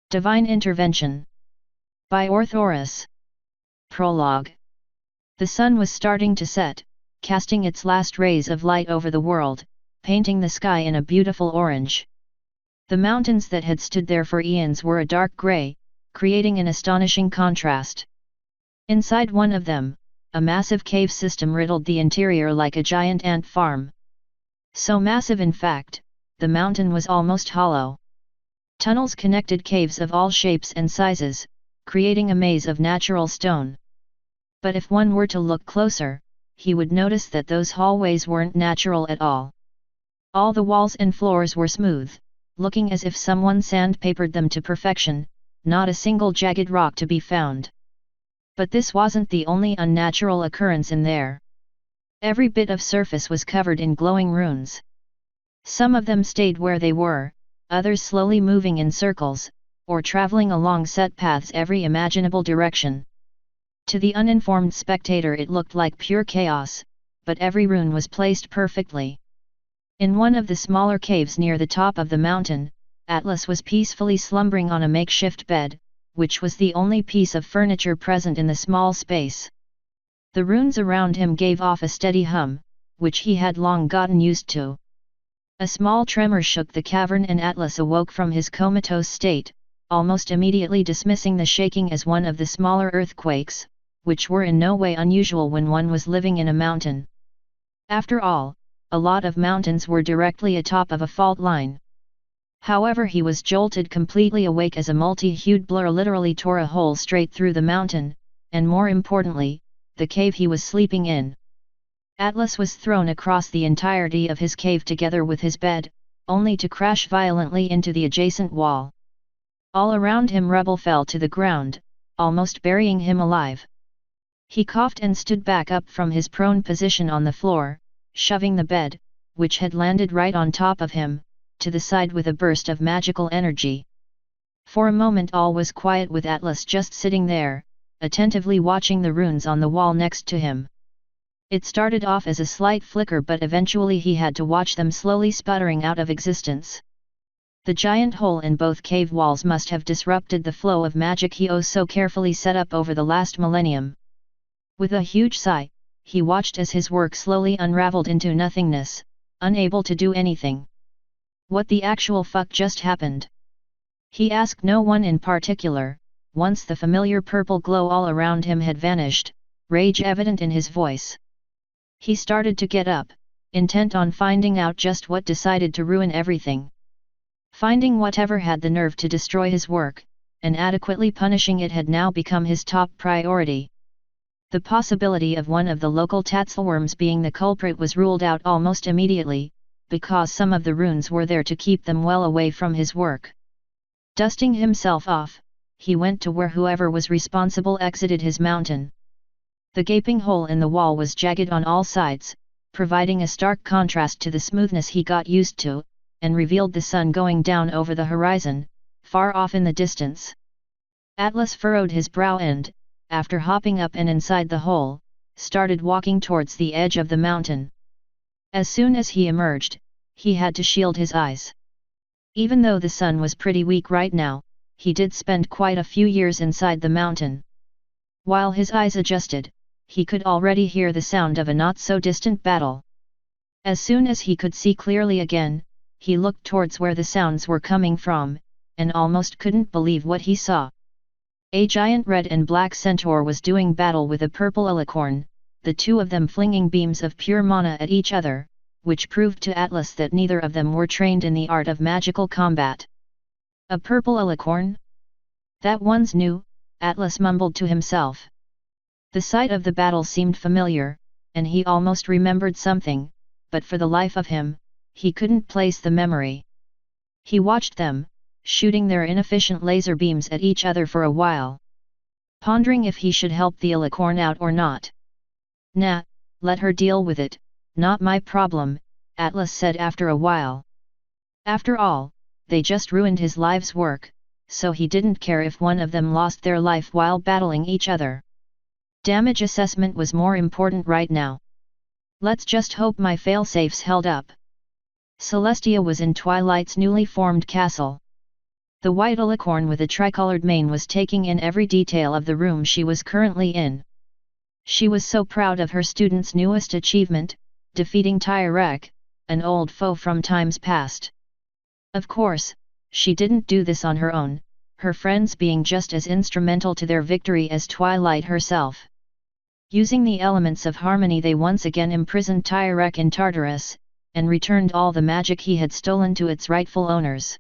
Divine Intervention. By Orthoris. Prologue. The sun was starting to set, casting its last rays of light over the world, painting the sky in a beautiful orange. The mountains that had stood there for eons were a dark grey, creating an astonishing contrast. Inside one of them, a massive cave system riddled the interior like a giant ant farm. So massive in fact, the mountain was almost hollow. Tunnels connected caves of all shapes and sizes, creating a maze of natural stone. But if one were to look closer, he would notice that those hallways weren't natural at all. All the walls and floors were smooth, looking as if someone sandpapered them to perfection, not a single jagged rock to be found. But this wasn't the only unnatural occurrence in there. Every bit of surface was covered in glowing runes. Some of them stayed where they were, others slowly moving in circles, or traveling along set paths every imaginable direction. To the uninformed spectator it looked like pure chaos, but every rune was placed perfectly. In one of the smaller caves near the top of the mountain, Atlas was peacefully slumbering on a makeshift bed, which was the only piece of furniture present in the small space. The runes around him gave off a steady hum, which he had long gotten used to. A small tremor shook the cavern and Atlas awoke from his comatose state, almost immediately dismissing the shaking as one of the smaller earthquakes, which were in no way unusual when one was living in a mountain. After all, a lot of mountains were directly atop of a fault line. However, he was jolted completely awake as a multi-hued blur literally tore a hole straight through the mountain, and more importantly, the cave he was sleeping in. Atlas was thrown across the entirety of his cave together with his bed, only to crash violently into the adjacent wall. All around him rubble fell to the ground, almost burying him alive. He coughed and stood back up from his prone position on the floor, shoving the bed, which had landed right on top of him, to the side with a burst of magical energy. For a moment all was quiet with Atlas just sitting there, attentively watching the runes on the wall next to him. It started off as a slight flicker, but eventually he had to watch them slowly sputtering out of existence. The giant hole in both cave walls must have disrupted the flow of magic he so carefully set up over the last millennium. With a huge sigh, he watched as his work slowly unraveled into nothingness, unable to do anything. What the actual fuck just happened? He asked no one in particular. Once the familiar purple glow all around him had vanished, rage evident in his voice. He started to get up, intent on finding out just what decided to ruin everything. Finding whatever had the nerve to destroy his work, and adequately punishing it had now become his top priority. The possibility of one of the local tatzelworms being the culprit was ruled out almost immediately, because some of the runes were there to keep them well away from his work. Dusting himself off, he went to where whoever was responsible exited his mountain. The gaping hole in the wall was jagged on all sides, providing a stark contrast to the smoothness he got used to, and revealed the sun going down over the horizon, far off in the distance. Atlas furrowed his brow and, after hopping up and inside the hole, started walking towards the edge of the mountain. As soon as he emerged, he had to shield his eyes. Even though the sun was pretty weak right now, he did spend quite a few years inside the mountain. While his eyes adjusted, he could already hear the sound of a not-so-distant battle. As soon as he could see clearly again, he looked towards where the sounds were coming from, and almost couldn't believe what he saw. A giant red and black centaur was doing battle with a purple alicorn, the two of them flinging beams of pure mana at each other, which proved to Atlas that neither of them were trained in the art of magical combat. A purple alicorn? That one's new, Atlas mumbled to himself. The sight of the battle seemed familiar, and he almost remembered something, but for the life of him, he couldn't place the memory. He watched them, shooting their inefficient laser beams at each other for a while, pondering if he should help the alicorn out or not. Nah, let her deal with it, not my problem, Atlas said after a while. After all, they just ruined his life's work, so he didn't care if one of them lost their life while battling each other. Damage assessment was more important right now. Let's just hope my failsafes held up. Celestia was in Twilight's newly formed castle. The white alicorn with a tricolored mane was taking in every detail of the room she was currently in. She was so proud of her student's newest achievement, defeating Tyrek, an old foe from times past. Of course, she didn't do this on her own, her friends being just as instrumental to their victory as Twilight herself. Using the elements of harmony, they once again imprisoned Tyrek in Tartarus, and returned all the magic he had stolen to its rightful owners.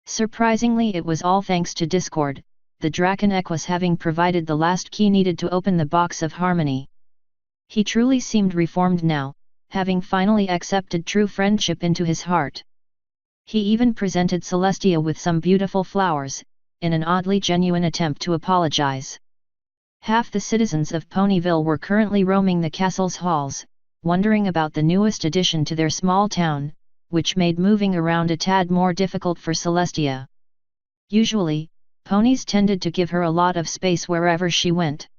Surprisingly, it was all thanks to Discord, the Draken Equus having provided the last key needed to open the box of harmony. He truly seemed reformed now, having finally accepted true friendship into his heart. He even presented Celestia with some beautiful flowers, in an oddly genuine attempt to apologize. Half the citizens of Ponyville were currently roaming the castle's halls, wondering about the newest addition to their small town, which made moving around a tad more difficult for Celestia. Usually, ponies tended to give her a lot of space wherever she went.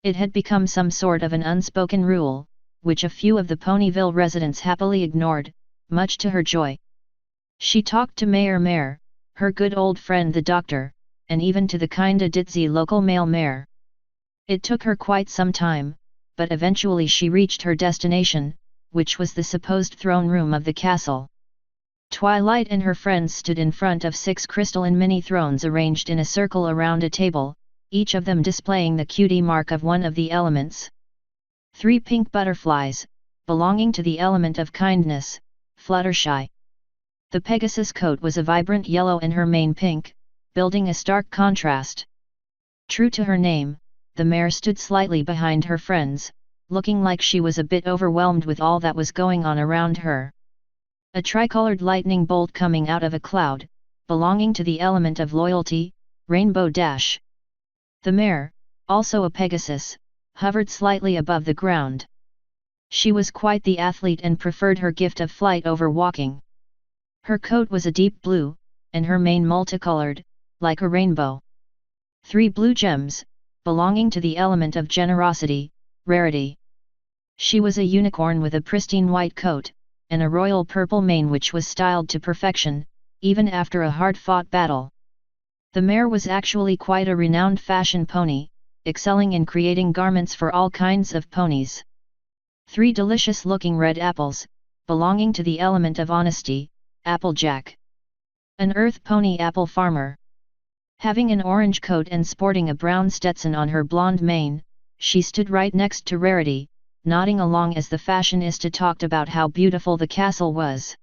It had become some sort of an unspoken rule, which a few of the Ponyville residents happily ignored, much to her joy. She talked to Mayor Mare, her good old friend the doctor, and even to the kinda ditzy local male mare. It took her quite some time, but eventually she reached her destination, which was the supposed throne room of the castle. Twilight and her friends stood in front of 6 crystalline mini thrones arranged in a circle around a table, each of them displaying the cutie mark of one of the elements. 3 pink butterflies, belonging to the element of kindness, Fluttershy. The Pegasus coat was a vibrant yellow and her mane pink, building a stark contrast. True to her name, the mare stood slightly behind her friends, looking like she was a bit overwhelmed with all that was going on around her. A tricolored lightning bolt coming out of a cloud, belonging to the element of loyalty, Rainbow Dash. The mare, also a Pegasus, hovered slightly above the ground. She was quite the athlete and preferred her gift of flight over walking. Her coat was a deep blue, and her mane multicolored, like a rainbow. 3 blue gems, belonging to the element of generosity, rarity. She was a unicorn with a pristine white coat, and a royal purple mane which was styled to perfection, even after a hard-fought battle. The mare was actually quite a renowned fashion pony, excelling in creating garments for all kinds of ponies. 3 delicious-looking red apples, belonging to the element of honesty, Applejack. An earth pony apple farmer. Having an orange coat and sporting a brown Stetson on her blonde mane, she stood right next to Rarity, nodding along as the fashionista talked about how beautiful the castle was.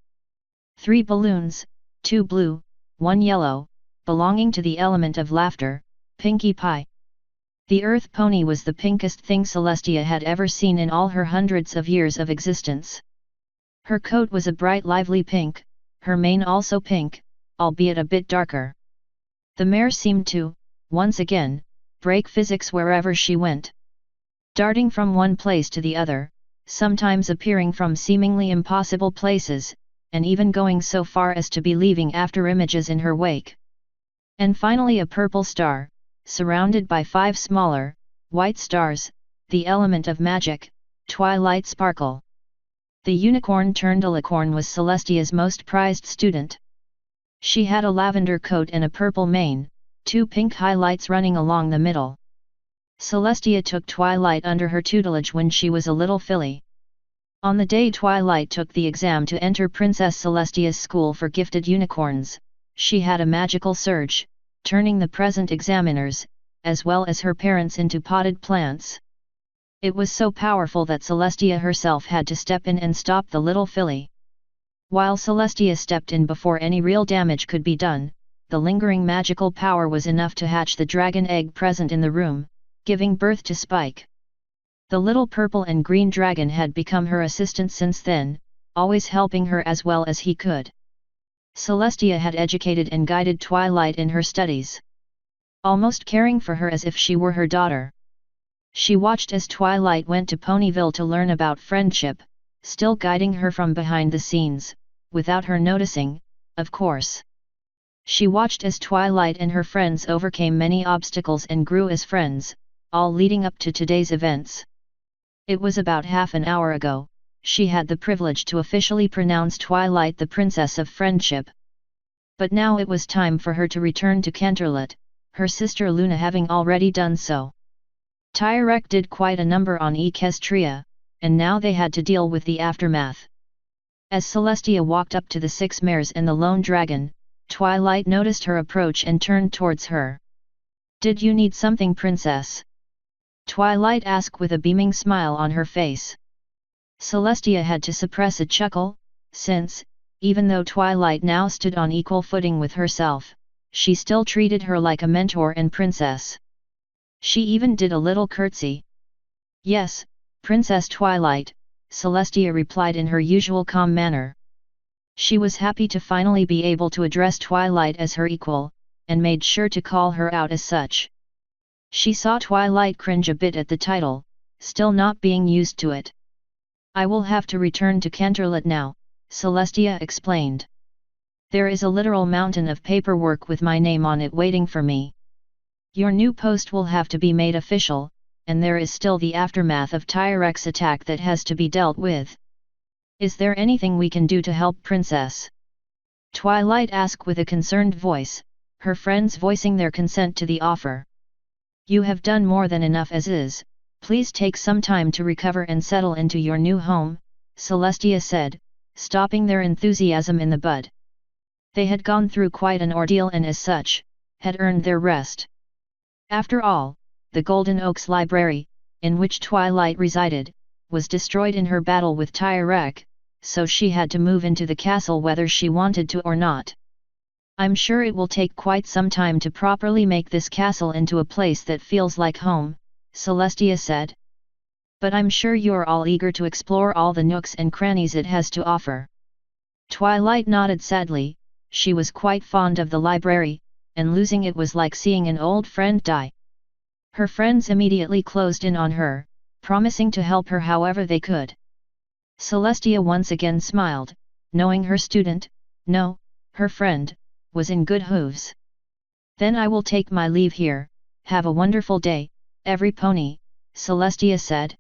3 balloons, 2 blue, 1 yellow, belonging to the element of laughter, Pinkie Pie. The earth pony was the pinkest thing Celestia had ever seen in all her hundreds of years of existence. Her coat was a bright lively pink, her mane also pink, albeit a bit darker. The mare seemed to, once again, break physics wherever she went. Darting from one place to the other, sometimes appearing from seemingly impossible places, and even going so far as to be leaving after images in her wake. And finally a purple star, surrounded by 5 smaller, white stars, the element of magic, Twilight Sparkle. The unicorn-turned-alicorn was Celestia's most prized student. She had a lavender coat and a purple mane, 2 pink highlights running along the middle. Celestia took Twilight under her tutelage when she was a little filly. On the day Twilight took the exam to enter Princess Celestia's school for gifted unicorns, she had a magical surge, turning the present examiners, as well as her parents, into potted plants. It was so powerful that Celestia herself had to step in and stop the little filly. While Celestia stepped in before any real damage could be done, the lingering magical power was enough to hatch the dragon egg present in the room, giving birth to Spike. The little purple and green dragon had become her assistant since then, always helping her as well as he could. Celestia had educated and guided Twilight in her studies, almost caring for her as if she were her daughter. She watched as Twilight went to Ponyville to learn about friendship, still guiding her from behind the scenes, without her noticing, of course. She watched as Twilight and her friends overcame many obstacles and grew as friends, all leading up to today's events. It was about half an hour ago, she had the privilege to officially pronounce Twilight the Princess of Friendship. But now it was time for her to return to Canterlot, her sister Luna having already done so. Tyrek did quite a number on Equestria, and now they had to deal with the aftermath. As Celestia walked up to the 6 mares and the lone dragon, Twilight noticed her approach and turned towards her. "Did you need something, princess?" Twilight asked with a beaming smile on her face. Celestia had to suppress a chuckle, since, even though Twilight now stood on equal footing with herself, she still treated her like a mentor and princess. She even did a little curtsy. "Yes, Princess Twilight," Celestia replied in her usual calm manner. She was happy to finally be able to address Twilight as her equal, and made sure to call her out as such. She saw Twilight cringe a bit at the title, still not being used to it. "I will have to return to Canterlot now," Celestia explained. "There is a literal mountain of paperwork with my name on it waiting for me. Your new post will have to be made official, and there is still the aftermath of Tyrek's attack that has to be dealt with. Is there anything we can do to help, princess?" Twilight asked with a concerned voice, her friends voicing their consent to the offer. "You have done more than enough as is, please take some time to recover and settle into your new home," Celestia said, stopping their enthusiasm in the bud. They had gone through quite an ordeal and as such, had earned their rest. After all, the Golden Oaks Library, in which Twilight resided, was destroyed in her battle with Tyrek, so she had to move into the castle whether she wanted to or not. "I'm sure it will take quite some time to properly make this castle into a place that feels like home," Celestia said. "But I'm sure you're all eager to explore all the nooks and crannies it has to offer." Twilight nodded sadly. She was quite fond of the library, and losing it was like seeing an old friend die. Her friends immediately closed in on her, promising to help her however they could. Celestia once again smiled, knowing her student, no, her friend, was in good hooves. "Then I will take my leave here. Have a wonderful day, every pony," Celestia said.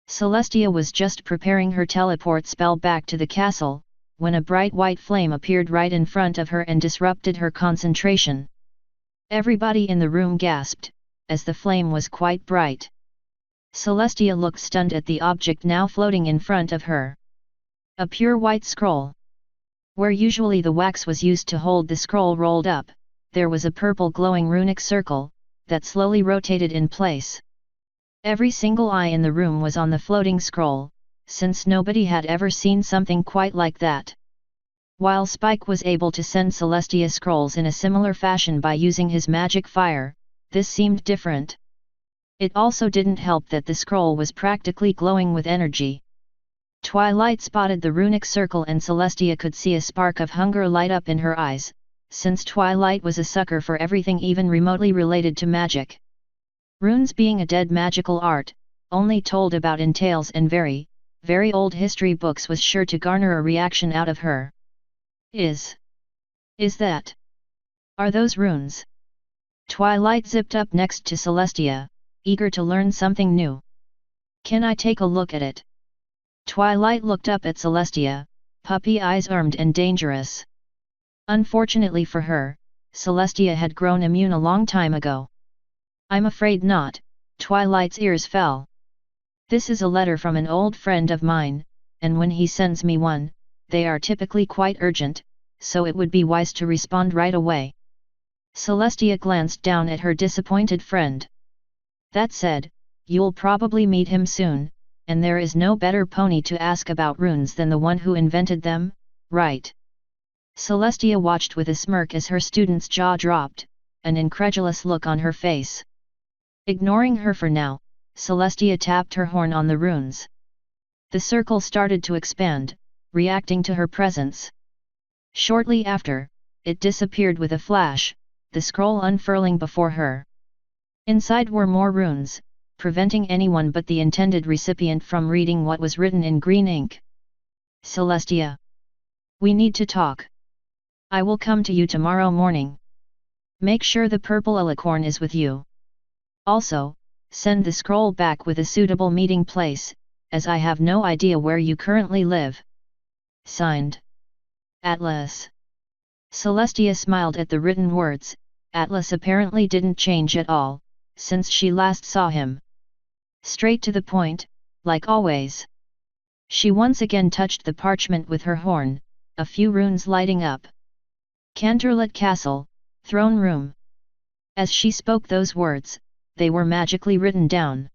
Celestia was just preparing her teleport spell back to the castle, when a bright white flame appeared right in front of her and disrupted her concentration. Everybody in the room gasped, as the flame was quite bright. Celestia looked stunned at the object now floating in front of her. A pure white scroll. Where usually the wax was used to hold the scroll rolled up, there was a purple glowing runic circle, that slowly rotated in place. Every single eye in the room was on the floating scroll, since nobody had ever seen something quite like that. While Spike was able to send Celestia scrolls in a similar fashion by using his magic fire, this seemed different. It also didn't help that the scroll was practically glowing with energy. Twilight spotted the runic circle and Celestia could see a spark of hunger light up in her eyes, since Twilight was a sucker for everything even remotely related to magic. Runes being a dead magical art, only told about in tales and very, very old history books, was sure to garner a reaction out of her. Is that? Are those runes? Twilight zipped up next to Celestia, eager to learn something new. "Can I take a look at it?" Twilight looked up at Celestia, puppy eyes armed and dangerous. Unfortunately for her, Celestia had grown immune a long time ago. "I'm afraid not," Twilight's ears fell. "This is a letter from an old friend of mine, and when he sends me one, they are typically quite urgent, so it would be wise to respond right away." Celestia glanced down at her disappointed friend. "That said, you'll probably meet him soon, and there is no better pony to ask about runes than the one who invented them, right?" Celestia watched with a smirk as her student's jaw dropped, an incredulous look on her face. Ignoring her for now, Celestia tapped her horn on the runes. The circle started to expand, reacting to her presence. Shortly after, it disappeared with a flash, the scroll unfurling before her. Inside were more runes, preventing anyone but the intended recipient from reading what was written in green ink. "Celestia, we need to talk. I will come to you tomorrow morning. Make sure the purple alicorn is with you. Also, send the scroll back with a suitable meeting place, as I have no idea where you currently live. Signed, Atlas." Celestia smiled at the written words. Atlas apparently didn't change at all, since she last saw him. Straight to the point, like always. She once again touched the parchment with her horn, a few runes lighting up. Canterlot Castle, Throne Room. As she spoke those words, they were magically written down.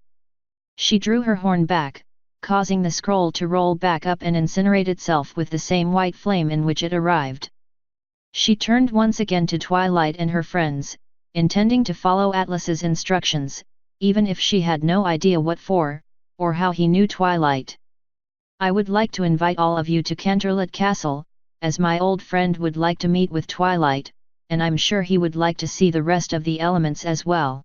She drew her horn back, causing the scroll to roll back up and incinerate itself with the same white flame in which it arrived. She turned once again to Twilight and her friends, intending to follow Atlas's instructions, even if she had no idea what for, or how he knew Twilight. I would like to invite all of you to Canterlot Castle, as my old friend would like to meet with Twilight, and I'm sure he would like to see the rest of the elements as well.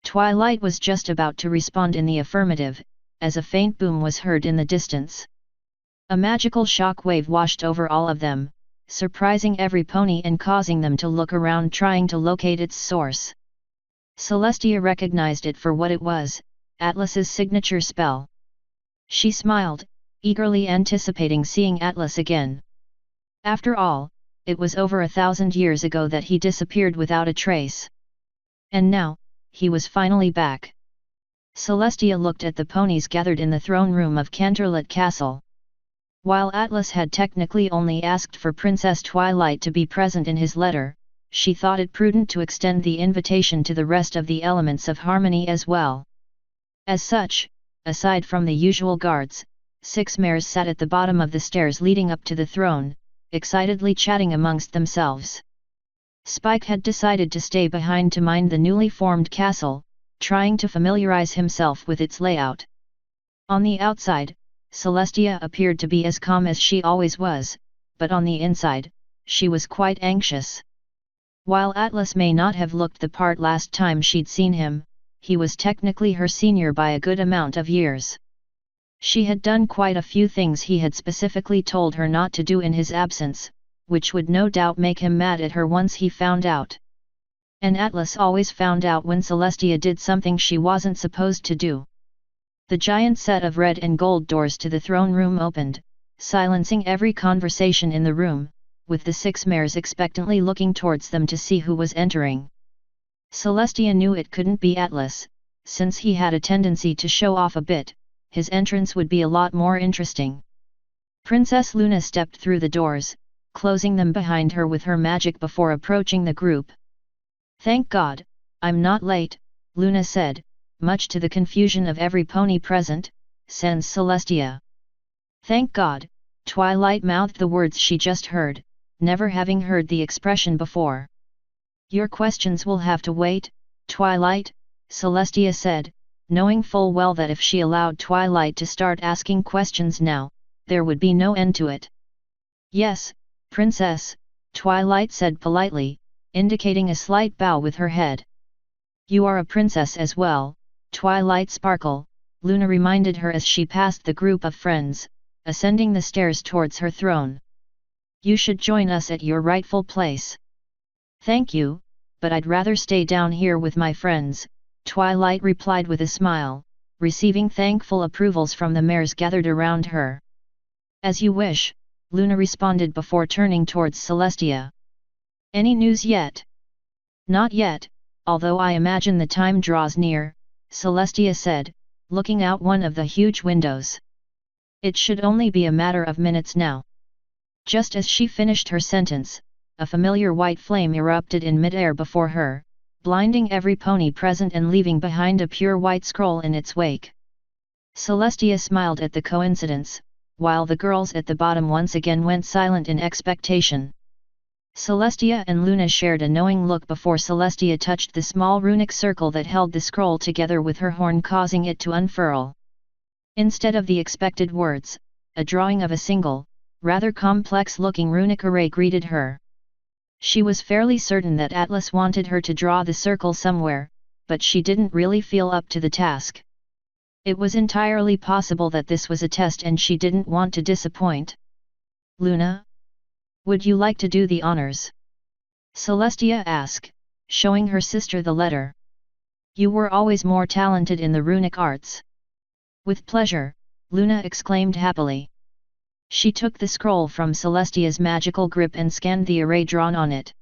Twilight was just about to respond in the affirmative, as a faint boom was heard in the distance. A magical shock wave washed over all of them, surprising every pony and causing them to look around trying to locate its source. Celestia recognized it for what it was, Atlas's signature spell. She smiled, eagerly anticipating seeing Atlas again. After all, it was over 1,000 years ago that he disappeared without a trace. And now, he was finally back. Celestia looked at the ponies gathered in the throne room of Canterlot Castle. While Atlas had technically only asked for Princess Twilight to be present in his letter, she thought it prudent to extend the invitation to the rest of the elements of harmony as well. As such, aside from the usual guards, 6 mares sat at the bottom of the stairs leading up to the throne, excitedly chatting amongst themselves. Spike had decided to stay behind to mind the newly formed castle, trying to familiarize himself with its layout. On the outside, Celestia appeared to be as calm as she always was, but on the inside, she was quite anxious. While Atlas may not have looked the part last time she'd seen him, he was technically her senior by a good amount of years. She had done quite a few things he had specifically told her not to do in his absence, which would no doubt make him mad at her once he found out. And Atlas always found out when Celestia did something she wasn't supposed to do. The giant set of red and gold doors to the throne room opened, silencing every conversation in the room, with the 6 mares expectantly looking towards them to see who was entering. Celestia knew it couldn't be Atlas, since he had a tendency to show off a bit. His entrance would be a lot more interesting. Princess Luna stepped through the doors, closing them behind her with her magic before approaching the group. "Thank God, I'm not late," Luna said, much to the confusion of every pony present, sans Celestia. "Thank God," Twilight mouthed the words she just heard, never having heard the expression before. "Your questions will have to wait, Twilight," Celestia said, knowing full well that if she allowed Twilight to start asking questions now, there would be no end to it. "Yes, Princess," Twilight said politely, indicating a slight bow with her head. "You are a princess as well, Twilight Sparkle," Luna reminded her as she passed the group of friends, ascending the stairs towards her throne. "You should join us at your rightful place." "Thank you, but I'd rather stay down here with my friends," Twilight replied with a smile, receiving thankful approvals from the mares gathered around her. "As you wish," Luna responded before turning towards Celestia. "Any news yet?" "Not yet, although I imagine the time draws near," Celestia said, looking out one of the huge windows. "It should only be a matter of minutes now." Just as she finished her sentence, a familiar white flame erupted in midair before her, blinding every pony present and leaving behind a pure white scroll in its wake. Celestia smiled at the coincidence, while the girls at the bottom once again went silent in expectation. Celestia and Luna shared a knowing look before Celestia touched the small runic circle that held the scroll together with her horn, causing it to unfurl. Instead of the expected words, a drawing of a single, rather complex-looking runic array greeted her. She was fairly certain that Atlas wanted her to draw the circle somewhere, but she didn't really feel up to the task. It was entirely possible that this was a test and she didn't want to disappoint. "Luna? Would you like to do the honors?" Celestia asked, showing her sister the letter. "You were always more talented in the runic arts." "With pleasure," Luna exclaimed happily. She took the scroll from Celestia's magical grip and scanned the array drawn on it.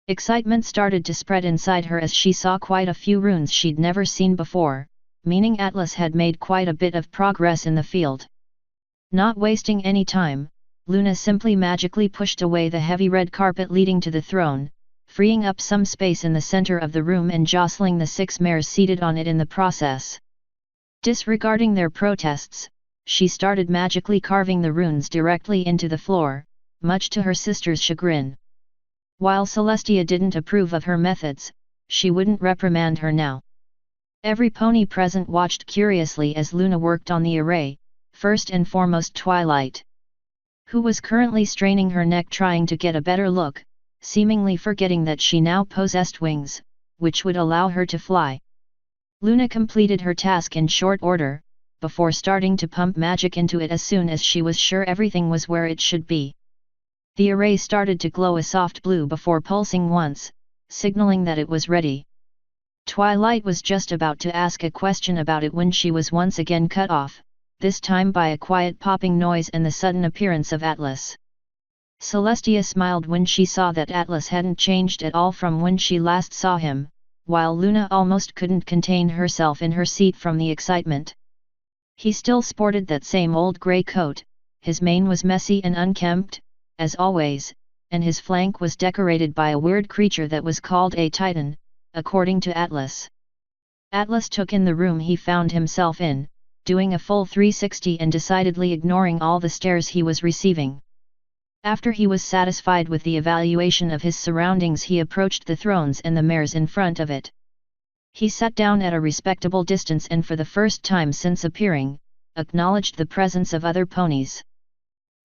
Excitement started to spread inside her as she saw quite a few runes she'd never seen before, meaning Atlas had made quite a bit of progress in the field. Not wasting any time, Luna simply magically pushed away the heavy red carpet leading to the throne, freeing up some space in the center of the room and jostling the 6 mares seated on it in the process. Disregarding their protests, she started magically carving the runes directly into the floor, much to her sister's chagrin. While Celestia didn't approve of her methods, she wouldn't reprimand her now. Every pony present watched curiously as Luna worked on the array, first and foremost Twilight, who was currently straining her neck trying to get a better look, seemingly forgetting that she now possessed wings, which would allow her to fly. Luna completed her task in short order, before starting to pump magic into it as soon as she was sure everything was where it should be. The array started to glow a soft blue before pulsing once, signaling that it was ready. Twilight was just about to ask a question about it when she was once again cut off, this time by a quiet popping noise and the sudden appearance of Atlas. Celestia smiled when she saw that Atlas hadn't changed at all from when she last saw him, while Luna almost couldn't contain herself in her seat from the excitement. He still sported that same old grey coat, his mane was messy and unkempt, as always, and his flank was decorated by a weird creature that was called a Titan, according to Atlas. Atlas took in the room he found himself in, doing a full 360 and decidedly ignoring all the stares he was receiving. After he was satisfied with the evaluation of his surroundings, he approached the thrones and the mares in front of it. He sat down at a respectable distance and for the first time since appearing, acknowledged the presence of other ponies.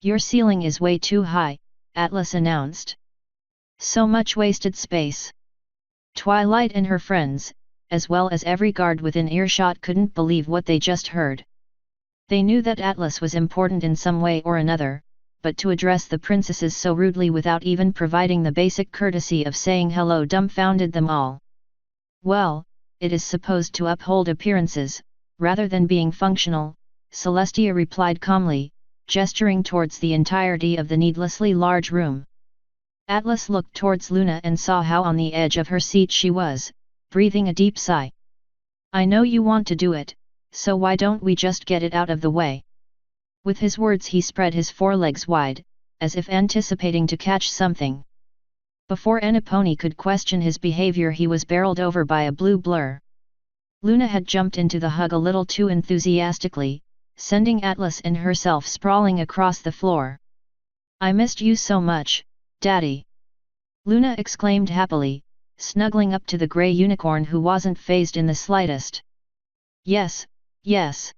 "Your ceiling is way too high," Atlas announced. "So much wasted space." Twilight and her friends, as well as every guard within earshot, couldn't believe what they just heard. They knew that Atlas was important in some way or another, but to address the princesses so rudely without even providing the basic courtesy of saying hello dumbfounded them all. "Well, it is supposed to uphold appearances, rather than being functional," Celestia replied calmly, gesturing towards the entirety of the needlessly large room. Atlas looked towards Luna and saw how on the edge of her seat she was, breathing a deep sigh. "I know you want to do it, so why don't we just get it out of the way?" With his words he spread his forelegs wide, as if anticipating to catch something. Before any pony could question his behavior, he was barreled over by a blue blur. Luna had jumped into the hug a little too enthusiastically, sending Atlas and herself sprawling across the floor. "I missed you so much, Daddy!" Luna exclaimed happily, snuggling up to the grey unicorn who wasn't fazed in the slightest. Yes, yes.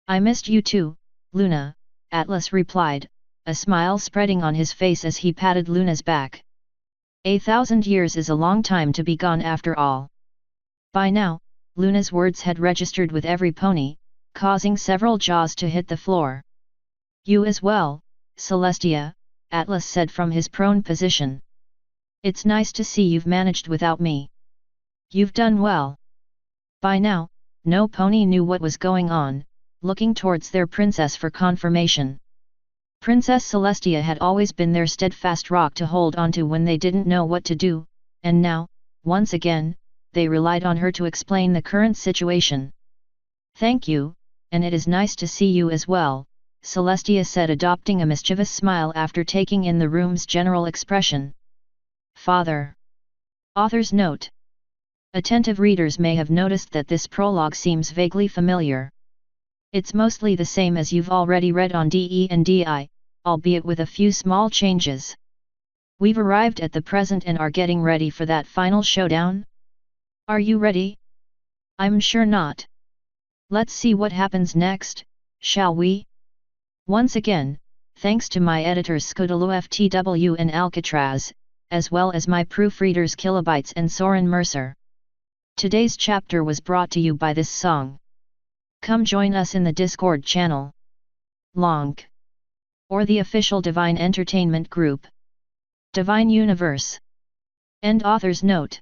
I missed you too, Luna," Atlas replied, a smile spreading on his face as he patted Luna's back. 1,000 years is a long time to be gone after all. By now, Luna's words had registered with every pony, causing several jaws to hit the floor. "You as well, Celestia," Atlas said from his prone position. "It's nice to see you've managed without me. You've done well." By now, no pony knew what was going on, looking towards their princess for confirmation. Princess Celestia had always been their steadfast rock to hold onto when they didn't know what to do, and now, once again, they relied on her to explain the current situation. "Thank you, and it is nice to see you as well," Celestia said, adopting a mischievous smile after taking in the room's general expression. Father. Author's note. Attentive readers may have noticed that this prologue seems vaguely familiar. It's mostly the same as you've already read on DE&DI, albeit with a few small changes. We've arrived at the present and are getting ready for that final showdown? Are you ready? I'm sure not. Let's see what happens next, shall we? Once again, thanks to my editors Scudalo FTW and Alcatraz, as well as my proofreaders Kilobytes and Soren Mercer. Today's chapter was brought to you by this song. Come join us in the Discord channel. Lonk. Or the official Divine Entertainment Group. Divine Universe. End author's note.